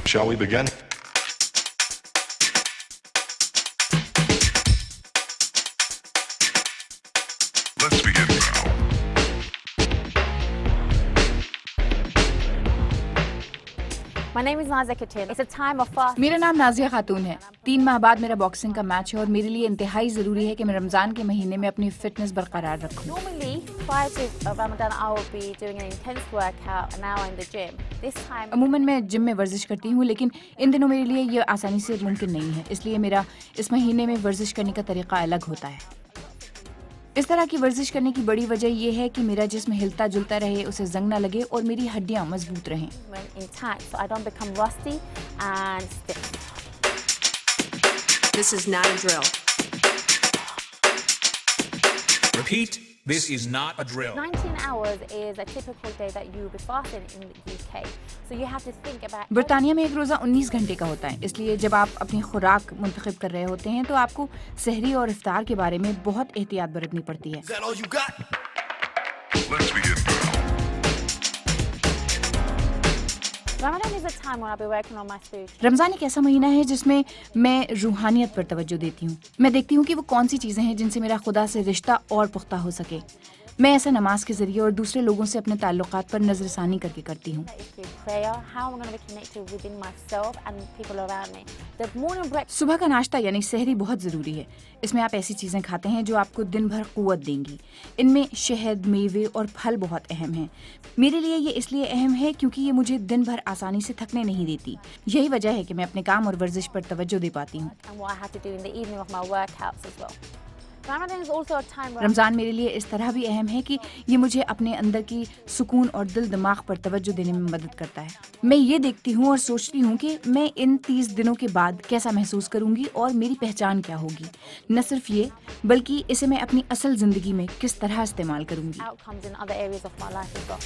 Shall we begin? Let's begin now. My name is Nazia Katin. It's a time of fast. मेरा नाम नाजिया खातून है। 3 माह बाद मेरा बॉक्सिंग का मैच है और मेरे लिए इंतहाई ज़रूरी है कि मैं रमज़ान के महीने में अपनी फिटनेस बरकरार रखूं। Normally, prior to Ramadan, I will be doing an intense workout, an hour in the gym. This time, अमूमन मैं जिम में वर्जिश करती हूँ, लेकिन इन दिनों मेरे लिए ये आसानी से मुमकिन नहीं है, इसलिए मेरा इस महीने में वर्जिश करने का तरीका अलग होता है। इस तरह की वर्जिश करने की बड़ी वजह यह है कि मेरा जिस्म हिलता जुलता रहे, उसे जंग ना लगे और मेरी हड्डियाँ मजबूत रहें। intact, so I don't become rusty and stiff. This is not a drill. Repeat, this is not a drill. 19 hours is a typical day that you will be fasting in the UK. So you have to think about. बरतानिया में एक रोज़ा 19 घंटे का होता है, इसलिए जब आप अपनी खुराक मुंतखब कर रहे होते हैं तो आपको सहरी और इफ्तार के बारे में बहुत एहतियात बरतनी पड़ती है। Is that all you got? Let's begin now. Ramadan is a time when I'll be working on my spiritual. Ramzan एक ऐसा महीना है जिसमें मैं रूहानियत पर तवज्जो देती हूँ। मैं देखती हूँ कि वो कौन सी चीज़ें हैं जिनसे मेरा खुदा से रिश्ता और पुख्ता हो सके। मैं ऐसा नमाज के ज़रिए और दूसरे लोगों से अपने ताल्लुकात पर नज़रसानी करके करती हूँ। Is through prayer, how I'm going to be connected within myself and people around me. The morning breakfast. सुबह का नाश्ता यानी सहरी बहुत ज़रूरी है। इसमें आप ऐसी चीज़ें खाते हैं जो आपको दिन भर क़ुव्वत देंगी। इनमें शहद, मेवे और फल बहुत अहम हैं। मेरे लिए ये इसलिए अहम है क्योंकि ये मुझे दिन भर आसानी से थकने नहीं देती। यही वजह है कि मैं अपने काम और वर्जिश पर तवज्जो दे पाती हूँ। And what I have to do in the evening of my workouts as well. Ramadan is also a time where Ramzan मेरे लिए इस तरह भी अहम है कि ये मुझे अपने अंदर की सुकून और दिल दिमाग पर तवज्जो देने में मदद करता है। मैं ये देखती हूँ और सोचती हूँ कि मैं इन 30 दिनों के बाद कैसा महसूस करूँगी और मेरी पहचान क्या होगी। न सिर्फ ये, बल्कि इसे मैं अपनी असल ज़िंदगी में किस तरह इस्तेमाल करूँगी। outcomes in other areas of my life as well.